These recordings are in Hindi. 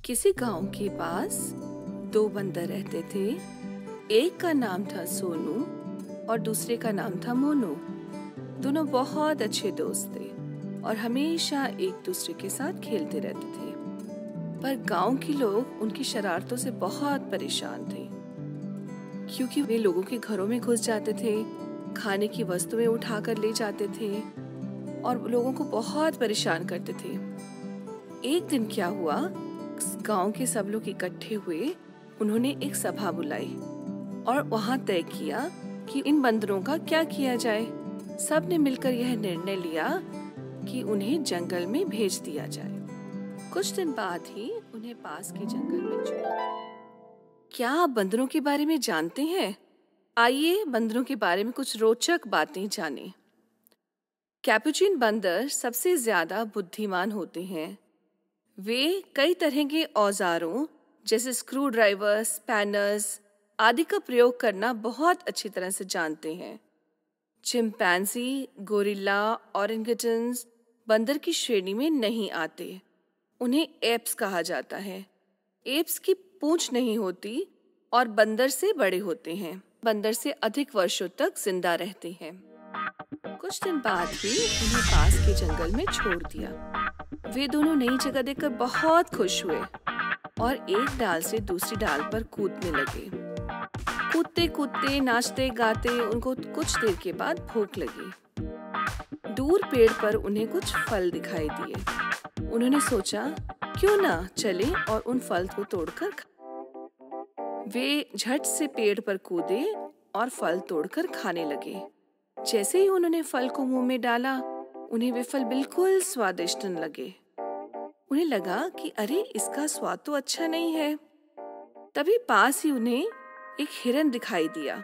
किसी गांव के पास दो बंदर रहते थे। एक का नाम था सोनू और दूसरे का नाम था मोनू। दोनों बहुत अच्छे दोस्त थे और हमेशा एक दूसरे के साथ खेलते रहते थे। पर गांव के लोग उनकी शरारतों से बहुत परेशान थे, क्योंकि वे लोगों के घरों में घुस जाते थे, खाने की वस्तुएं उठाकर ले जाते थे और लोगों को बहुत परेशान करते थे। एक दिन क्या हुआ, गांव के सब लोग इकट्ठे हुए। उन्होंने एक सभा बुलाई और वहां तय किया कि इन बंदरों का क्या किया जाए। सब ने मिलकर यह निर्णय लिया कि उन्हें जंगल में भेज दिया जाए। कुछ दिन बाद ही उन्हें पास के जंगल में छोड़ दिया। क्या आप बंदरों के बारे में जानते हैं? आइए बंदरों के बारे में कुछ रोचक बातें जानें। कैपुचिन बंदर सबसे ज्यादा बुद्धिमान होते हैं। वे कई तरह के औजारों जैसे स्क्रू ड्राइवर, स्पैनर्स आदि का प्रयोग करना बहुत अच्छी तरह से जानते हैं। चिंपैंजी, गोरिल्ला, ओरंगुटन्स बंदर की श्रेणी में नहीं आते। उन्हें एप्स कहा जाता है। एप्स की पूंछ नहीं होती और बंदर से बड़े होते हैं। बंदर से अधिक वर्षों तक जिंदा रहते हैं। कुछ दिन बाद ही उन्हें पास के जंगल में छोड़ दिया। वे दोनों नई जगह देखकर बहुत खुश हुए और एक डाल से दूसरी डाल पर कूदने लगे। कूदते कूदते, नाचते गाते उनको कुछ देर के बाद भूख लगी। दूर पेड़ पर उन्हें कुछ फल दिखाई दिए। उन्होंने सोचा क्यों ना चले और उन फल को तोड़कर खाएं। वे झट से पेड़ पर कूदे और फल तोड़कर खाने लगे। जैसे ही उन्होंने फल को मुंह में डाला, उन्हें वे फल बिल्कुल स्वादिष्ट न लगे। उन्हें लगा कि अरे, इसका स्वाद तो अच्छा नहीं है। तभी पास ही उन्हें एक हिरन दिखाई दिया।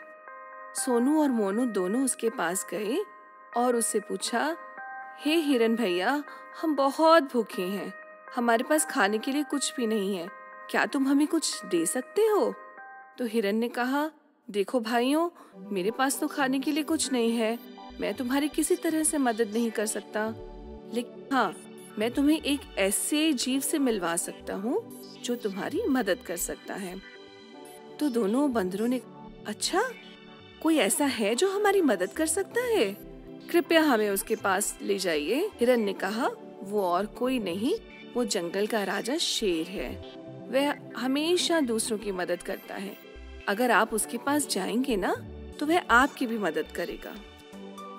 सोनू और मोनू दोनों उसके पास गए और उससे पूछा, हे हिरन भैया, हम बहुत भूखे हैं। हमारे पास खाने के लिए कुछ भी नहीं है। क्या तुम हमें कुछ दे सकते हो? तो हिरन ने कहा, देखो भाइयों, मेरे पास तो खाने के लिए कुछ नहीं है। मैं तुम्हारी किसी तरह से मदद नहीं कर सकता, लेकिन हाँ, मैं तुम्हें एक ऐसे जीव से मिलवा सकता हूँ जो तुम्हारी मदद कर सकता है। तो दोनों बंदरों ने, अच्छा, कोई ऐसा है जो हमारी मदद कर सकता है? कृपया हमें उसके पास ले जाइए। हिरन ने कहा, वो और कोई नहीं, वो जंगल का राजा शेर है। वह हमेशा दूसरों की मदद करता है। अगर आप उसके पास जाएंगे ना, तो वह आपकी भी मदद करेगा।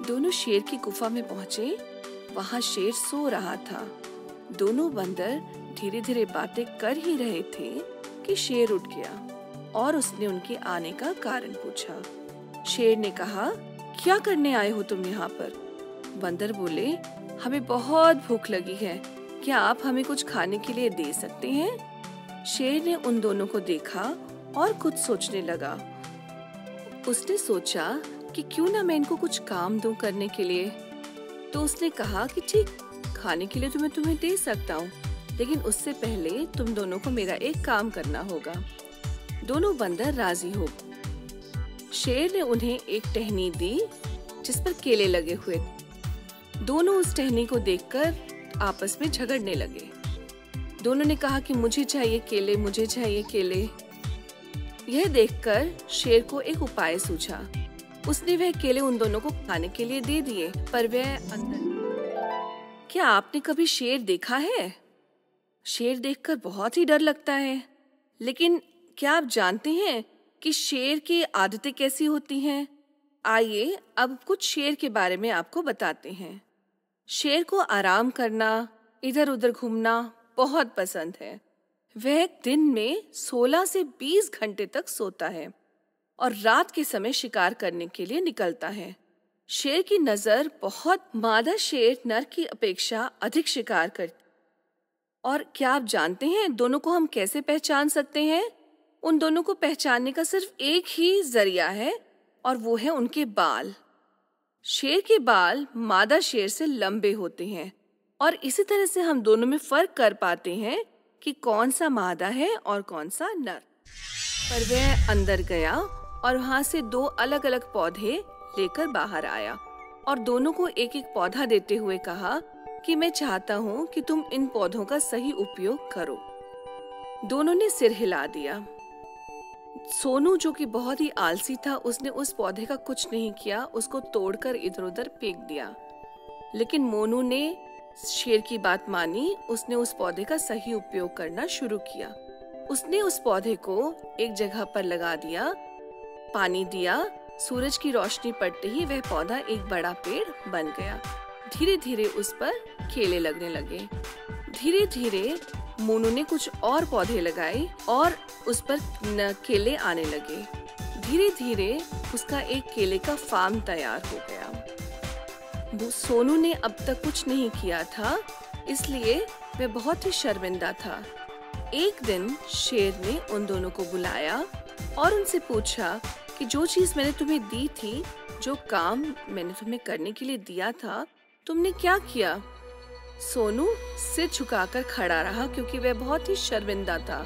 दोनों शेर की गुफा में पहुंचे। वहां शेर सो रहा था। दोनों बंदर धीरे धीरे बातें कर ही रहे थे कि शेर उठ गया और उसने उनके आने का कारण पूछा। शेर ने कहा, क्या करने आए हो तुम यहाँ पर? बंदर बोले, हमें बहुत भूख लगी है। क्या आप हमें कुछ खाने के लिए दे सकते हैं? शेर ने उन दोनों को देखा और कुछ सोचने लगा। उसने सोचा कि क्यों ना मैं इनको कुछ काम दूं करने के लिए। तो उसने कहा कि ठीक, खाने के लिए तो मैं तुम्हें दे सकता हूँ, लेकिन उससे पहले तुम दोनों को मेरा एक काम करना होगा। दोनों बंदर राजी हो। शेर ने उन्हें एक टहनी दी जिस पर केले लगे हुए। दोनों उस टहनी को देखकर आपस में झगड़ने लगे। दोनों ने कहा कि मुझे चाहिए केले, मुझे चाहिए केले। यह देखकर शेर को एक उपाय सूझा। उसने वह केले उन दोनों को खाने के लिए दे दिए, पर वह अंदर। क्या आपने कभी शेर देखा है? शेर देखकर बहुत ही डर लगता है, लेकिन क्या आप जानते हैं कि शेर की आदतें कैसी होती हैं? आइए अब कुछ शेर के बारे में आपको बताते हैं। शेर को आराम करना, इधर उधर घूमना बहुत पसंद है। वह दिन में 16 से 20 घंटे तक सोता है और रात के समय शिकार करने के लिए निकलता है। शेर की नजर बहुत मादा शेर नर की अपेक्षा अधिक शिकार करती। और क्या आप जानते हैं दोनों को हम कैसे पहचान सकते हैं? उन दोनों को पहचानने का सिर्फ एक ही जरिया है और वो है उनके बाल। शेर के बाल मादा शेर से लंबे होते हैं और इसी तरह से हम दोनों में फर्क कर पाते हैं कि कौन सा मादा है और कौन सा नर। पर वह अंदर गया और वहां से 2 अलग अलग पौधे लेकर बाहर आया और दोनों को एक एक पौधा देते हुए कहा कि मैं चाहता हूँ कि तुम इन पौधों का सही उपयोग करो। दोनों ने सिर हिला दिया। सोनू जो कि बहुत ही आलसी था, उसने उस पौधे का कुछ नहीं किया, उसको तोड़कर इधर उधर फेंक दिया। लेकिन मोनू ने शेर की बात मानी, उसने उस पौधे का सही उपयोग करना शुरू किया। उसने उस पौधे को एक जगह पर लगा दिया, पानी दिया। सूरज की रोशनी पड़ते ही वह पौधा एक बड़ा पेड़ बन गया। धीरे धीरे उस पर केले लगने लगे। धीरे धीरे मोनू ने कुछ और पौधे लगाए और उस पर केले आने लगे। धीरे धीरे उसका एक केले का फार्म तैयार हो गया। सोनू ने अब तक कुछ नहीं किया था, इसलिए वह बहुत ही शर्मिंदा था। एक दिन शेर ने उन दोनों को बुलाया और उनसे पूछा कि जो चीज मैंने तुम्हें दी थी, जो काम मैंने तुम्हें करने के लिए दिया था, तुमने क्या किया? सोनू सिर झुकाकर खड़ा रहा क्योंकि वह बहुत ही शर्मिंदा था।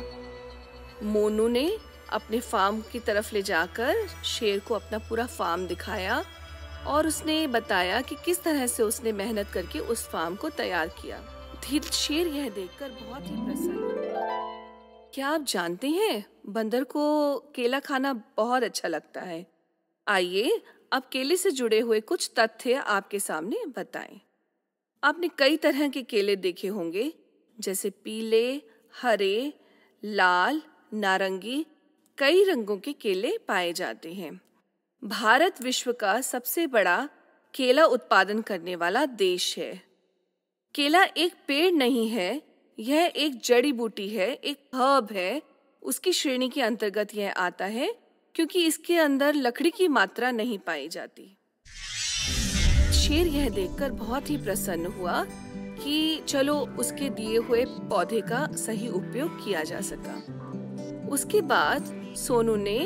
मोनू ने अपने फार्म की तरफ ले जाकर शेर को अपना पूरा फार्म दिखाया और उसने बताया कि किस तरह से उसने मेहनत करके उस फार्म को तैयार किया। शेर यह देखकर बहुत ही प्रसन्न हुआ। क्या आप जानते हैं, बंदर को केला खाना बहुत अच्छा लगता है। आइए अब केले से जुड़े हुए कुछ तथ्य आपके सामने बताएं। आपने कई तरह के केले देखे होंगे, जैसे पीले, हरे, लाल, नारंगी, कई रंगों के केले पाए जाते हैं। भारत विश्व का सबसे बड़ा केला उत्पादन करने वाला देश है। केला एक पेड़ नहीं है, यह एक जड़ी बूटी है, एक हर्ब है। उसकी श्रेणी के अंतर्गत यह आता है क्योंकि इसके अंदर लकड़ी की मात्रा नहीं पाई जाती। शेर यह देखकर बहुत ही प्रसन्न हुआ कि चलो उसके दिए हुए पौधे का सही उपयोग किया जा सका। उसके बाद सोनू ने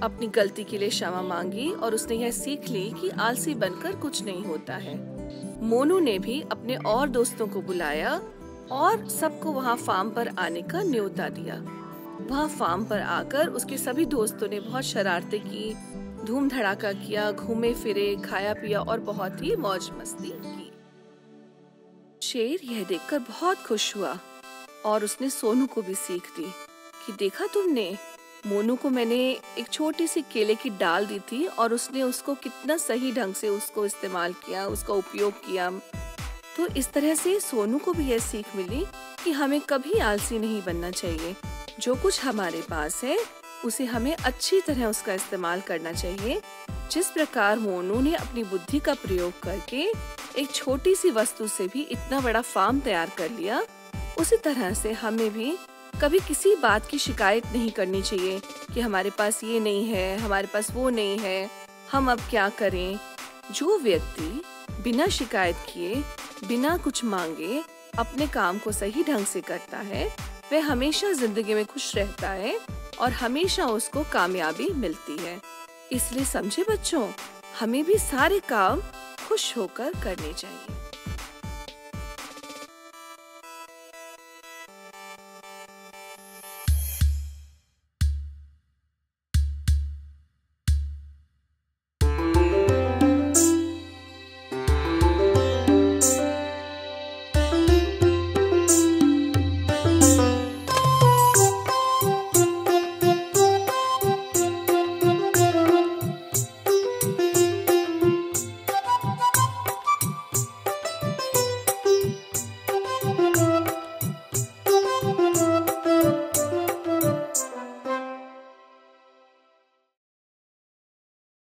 अपनी गलती के लिए क्षमा मांगी और उसने यह सीख ली कि आलसी बनकर कुछ नहीं होता है। मोनू ने भी अपने और दोस्तों को बुलाया और सबको वहाँ फार्म पर आने का न्योता दिया। वहाँ फार्म पर आकर उसके सभी दोस्तों ने बहुत शरारतें की, धूम धड़ाका किया, घूमे फिरे, खाया पिया और बहुत ही मौज मस्ती की। शेर यह देखकर बहुत खुश हुआ और उसने सोनू को भी सीख दी कि देखा तुमने, मोनू को मैंने एक छोटी सी केले की डाल दी थी और उसने उसको कितना सही ढंग से उसको इस्तेमाल किया, उसका उपयोग किया। तो इस तरह से सोनू को भी यह सीख मिली कि हमें कभी आलसी नहीं बनना चाहिए। जो कुछ हमारे पास है उसे हमें अच्छी तरह उसका इस्तेमाल करना चाहिए। जिस प्रकार मोनू ने अपनी बुद्धि का प्रयोग करके एक छोटी सी वस्तु से भी इतना बड़ा फार्म तैयार कर लिया, उसी तरह से हमें भी कभी किसी बात की शिकायत नहीं करनी चाहिए कि हमारे पास ये नहीं है, हमारे पास वो नहीं है, हम अब क्या करें। जो व्यक्ति बिना शिकायत किए, बिना कुछ मांगे अपने काम को सही ढंग से करता है, वह हमेशा जिंदगी में खुश रहता है और हमेशा उसको कामयाबी मिलती है। इसलिए समझे बच्चों, हमें भी सारे काम खुश होकर करने चाहिए।